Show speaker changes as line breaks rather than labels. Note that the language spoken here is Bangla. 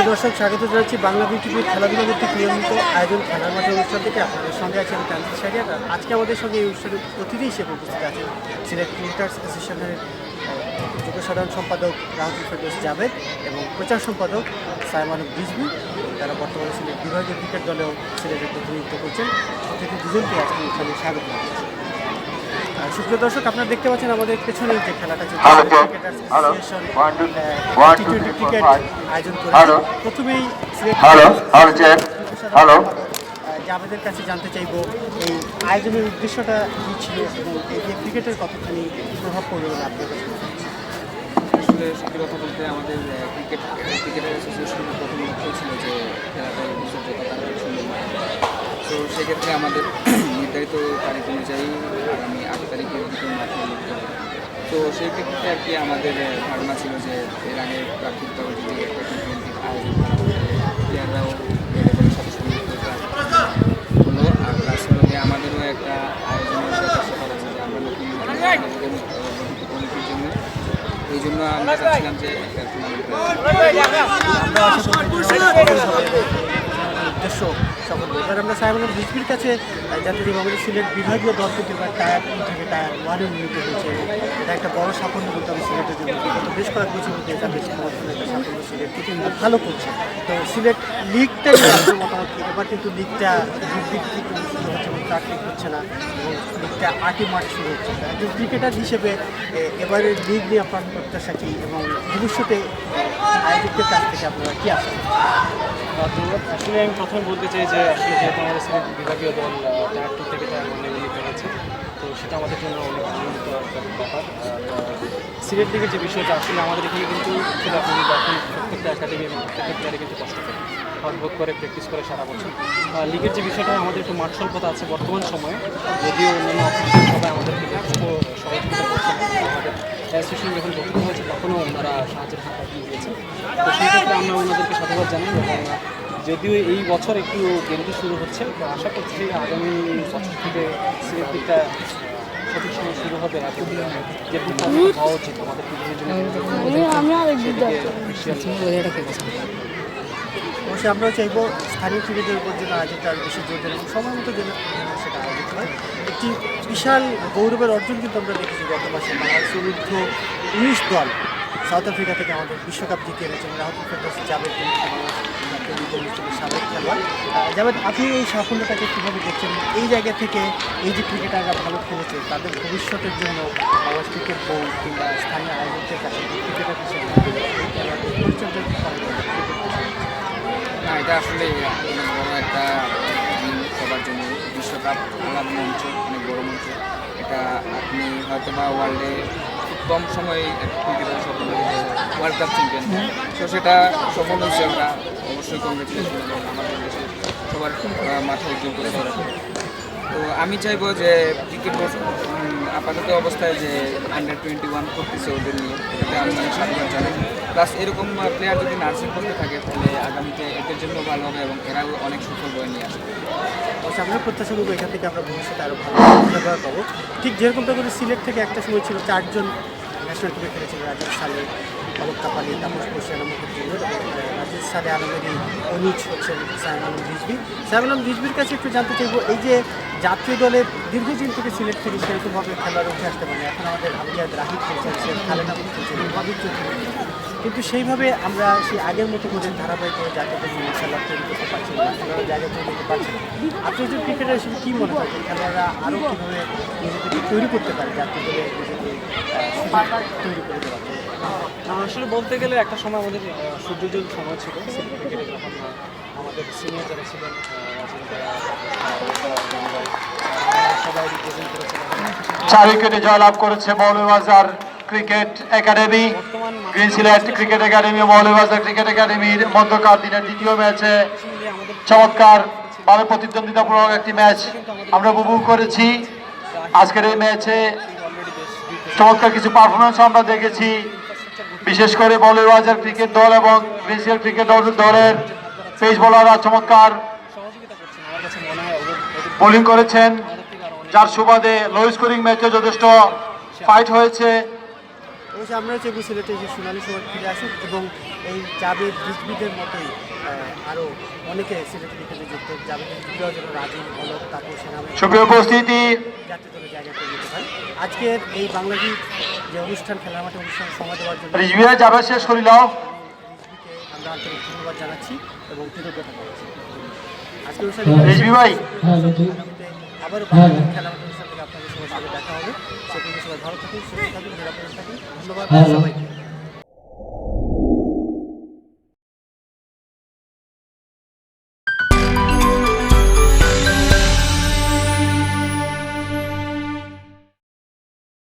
সুপ্রিয় দর্শক, স্বাগত জানাচ্ছি বাংলা বিটিভির খেলাধুলা ভিত্তিক নিয়মিত আয়োজন খেলার মাঠের অনুষ্ঠান থেকে। আপনাদের সঙ্গে আছে আমি তানজিদ শাহরিয়ার। আর আজকে আমাদের সঙ্গে এই অনুষ্ঠানের অতিথি হিসেবে উপস্থিত আছেন সিলেট ক্রিকেটার্স অ্যাসোসিয়েশনের যুগ্ম সাধারণ সম্পাদক রাহুল ফেরদৌস জাভেদ এবং প্রচার সম্পাদক সাইমান রিজভী। তারা বর্তমানে সিলেট বিভাগীয় ক্রিকেট দলেও সিলেটের প্রতিনিধিত্ব করছেন। অতিথি দুজনকে আজকে অনুষ্ঠানে স্বাগত জানাচ্ছি। সুপ্রিয় দর্শক, আপনারা দেখতে পাচ্ছেন আমাদের পেছনে যে খেলাটা চলছে, ক্রিকেটার্স অ্যাসোসিয়েশন টি-20 ক্রিকেট আয়োজন করেছে। প্রথমেই জাভেদের কাছে জানতে চাইব এই আয়োজনের উদ্দেশ্যটা কী ছিল এবং এই যে ক্রিকেটের কতখানি প্রভাব পড়বে বলে আপনার কাছে?
আসলে সত্যি কথা বলতে আমাদের ক্রিকেটার অ্যাসোসিয়েশনের প্রথম লক্ষ্য ছিল যে খেলাটার ভবিষ্যৎ যত তাড়াতাড়ি সম্ভব। তো সেক্ষেত্রে আমাদের নির্ধারিত তারিখ অনুযায়ী আগামী 8 তারিখে দুটো মাঠে লিখতে হবে। তো সেই ক্ষেত্রে আর কি আমাদের ধারণা ছিল যে এর আগে প্রাথমিকভাবে যদি একটা টি-20 আয়োজন করা হয়, প্লেয়াররাও এর সাথে সম্পৃক্ত হলো। আর প্লাস হলো যে আমাদেরও একটা আয়োজনের ব্যবস্থা করা যে আমরা নতুন কমিটির জন্য এই জন্য আমরা চাচ্ছিলাম যে একটা
উদ্দেশ্য সফল হবে। এবার আমরা সাইমন রিজভির কাছে জানতে চাইব, আমাদের সিলেট বিভাগীয় দল কিন্তু এবার টায়ার 2 থেকে টায়ার 1-এ উন্নীত হয়েছে। এটা একটা বড় সাফল্য বলতে হবে সিলেটের জন্য। গত বেশ কয়েক বছর মধ্যে এটা বেশ সমর্থন একটা সাফল্য, সিলেট কিন্তু ভালো করছে। তো সিলেট লিগটা নিয়ে আপনার মতামত কি? এবার কিন্তু লিগটা দিক থেকে শুরু হচ্ছে এবং ট্রাক লিগ হচ্ছে না এবং লিগটা 8ই মার্চ শুরু হচ্ছে। একজন ক্রিকেটার হিসেবে এবারের লিগ নিয়ে আপনার প্রত্যাশা কী এবং ভবিষ্যতে আয়োজকদের কাছ থেকে আপনারা কী আশা?
আসলে আমি প্রথমে বলতে চাই যে আসলে যেহেতু আমাদের সিলেট বিভাগীয় দল টায়ার 2 থেকে টায়ার 1-এ উন্নীত হয়েছে, তো সেটা আমাদের জন্য অনেক আনন্দিত একটা ব্যাপার। সিলেট লিগের যে বিষয়টা, আসলে আমাদের এখানে কিন্তু খেলাধুলি এখন প্রত্যেকটা একাডেমি এবং প্রত্যেকটা প্লেয়ারে কিন্তু কষ্ট করে হার্ডওয়ার্ক করে প্র্যাকটিস করে সারা বছর। লিগের যে বিষয়টা, আমাদের একটু মাঠ স্বল্পতা আছে বর্তমান সময়ে, যদিও অন্যান্য অফিসিয়াল সবাই আমাদেরকে সহযোগিতা করছেন। আমাদের অ্যাসোসিয়েশন যখন গঠিত হয়েছে তখনও ওনারা সাহায্যের হাত বাড়িয়ে দিয়েছেন। তো সেই ক্ষেত্রে আমরা ওনাদেরকে সাধুবাদ জানাই এবং যদিও এই বছর একটু দেরিতে শুরু হচ্ছে, তো আশা করছি আগামী বছর থেকে সিলেট লিগটা সঠিক সময় শুরু হবে। যেরকম হওয়া উচিত আমাদের
অবশ্যই আমরাও চাইব স্থানীয় ক্রিকেটের উপর যেন আয়োজনটা আরও বেশি জোর দেন এবং সময় মতো যেন সেটা আয়োজিত হয়। একটি বিশাল গৌরবের অর্জন কিন্তু আমরা দেখেছি গত মাসে। বাংলাদেশের বিরুদ্ধে 19 দল সাউথ আফ্রিকা থেকে আমাদের বিশ্বকাপ জিতে এনেছেন। রাহুল ফেরদৌস জাভেদ সাবেক খেলোয়াড়। জাভেদ, আপনি এই সাফল্যটাকে কীভাবে দেখছেন? এই জায়গা থেকে এই যে ক্রিকেটাররা ভালো খেলেছে, তাদের ভবিষ্যতের জন্য বাংলাদেশ ক্রিকেট বোর্ড কিংবা স্থানীয় আয়োজকদের কাছে ক্রিকেটার হিসেবে
না, এটা আসলে অনেক বড় একটা সবার জন্য। বিশ্বকাপ আলাদা মঞ্চ, অনেক বড় মঞ্চ। এটা আপনি হয়তো বা ওয়ার্ল্ডে খুব কম সময়ে ক্রিকেটার সফল হয়েছে, ওয়ার্ল্ড কাপ চ্যাম্পিয়ন। তো সেটা সফল হয়েছে, আমরা অবশ্যই কংগ্রেচুলেশন এবং আমাদের দেশের সবার মাথা উজ্জ্বল করে ধরে। তো আমি চাইবো যে ক্রিকেট বোর্ড আপাতত অবস্থায় যে আন্ডার-21 করতেছে ওদের নিয়ে, এটাতে আমি সাধুবাদ জানাই। প্লাস এরকম প্লেয়ার যদি নার্সিং করতে থাকে তাহলে আগামীতে এদের জন্য ভালো হবে এবং এরাও অনেক সুফল বয়ে নিয়ে আসবে।
অবশ্যই আমরা প্রত্যাশা করবো এখান থেকে আমরা ভবিষ্যতে আরও ভালো ব্যবহার পাবো। ঠিক যেরকমটা করে সিলেট থেকে একটা সময় ছিল 4 জন ন্যাশনাল টিমে খেলেছিল। রাজীব সালে, অলক কাপালি, তাপস বসিয়ানা, মুখুজ্জুর এবং রাজীব সালে আলমেরই অনুজ হচ্ছেন সাইমান রিজভী। সাইমান রিজভীর কাছে একটু জানতে চাইব, এই যে জাতীয় দলের দীর্ঘদিন থেকে সিলেট থেকে সেরকমভাবে খেলার উঠে আসতে পারে, এখন আমাদের আমিয়াদ রাহিদ খেলছেন, সে খালেদা খেলছেন, ভাবির চৌধুরী, কিন্তু সেইভাবে আমরা সেই আগের মতো করে ধারাবাহিক করে জাতীয় দল খেলা তৈরি করতে পারছি না, খেলোয়াড়রা জায়গা তৈরি করতে পারছি না। আপনি একজন ক্রিকেটার হিসেবে কী মনে হয় খেলোয়াড়রা আরও কীভাবে নিজেদেরকে তৈরি করতে পারে, জাতীয় দলে নিজেকে তৈরি করে দেওয়া?
আসলে বলতে গেলে একটা সময় আমাদের সূর্যোজ্জ্বল সময় ছিল সিলেট ক্রিকেটে, যখন আমাদের সিনিয়র যারা ছিলেন সবাই রিপ্রেজেন্ট করেছিলেন।
4 উইকেটে জয়লাভ করেছে Moulvibazar cricket academy. Green Sylhet cricket academy Moulvibazar cricket একাডেমির মধ্যকার দিনের দ্বিতীয় ম্যাচে চমৎকার ভাবে প্রতিদ্বন্দ্বিতাপূর্ণ একটি ম্যাচ আমরা উপভোগ করেছি। আজকের এই ম্যাচে চমৎকার কিছু পারফরমেন্স আমরা দেখেছি, বিশেষ করে মৌলভীবাজার ক্রিকেট দল এবং গ্রিন সিলেট ক্রিকেট দলের পেস বোলাররা চমৎকার বোলিং করেছেন, যার সুবাদে লো স্কোরিং ম্যাচে যথেষ্ট ফাইট হয়েছে।
অবশ্যই আমরা চাইব সিলেটে এসে সোনালী সময় ফিরে আসুক এবং এই জাবেদ রিজভিদের মতোই আরও অনেকে সিলেটের ক্রিকেটে যুক্ত জাবেদ রিজভিরাও যেন রাজীব অলক তাপস সেনামে
সুপ্রিয় উপস্থিতি,
জাতীয় দলের জায়গা করে নিতে পারে। আজকের এই বাংলাদেশ যে অনুষ্ঠান খেলার মাঠে অনুষ্ঠানে সময় দেওয়ার জন্য
রিজভি ভাই যাবে শেষ করিল।
রিজভিকে আমরা আন্তরিক ধন্যবাদ জানাচ্ছি এবং কৃতজ্ঞতা জানাচ্ছি। আজকের অনুষ্ঠানে
রিজভি ভাই।
আগামীতে আবারও বাংলাদেশ খেলার মাঠে অনুষ্ঠান থেকে আপনাদের সবার সাথে দেখা হবে। সে পর্যন্ত সবাই ভালো থাকুন, সুস্থ থাকুন, নিরাপদে থাকুন। ধন্যবাদ সবাইকে।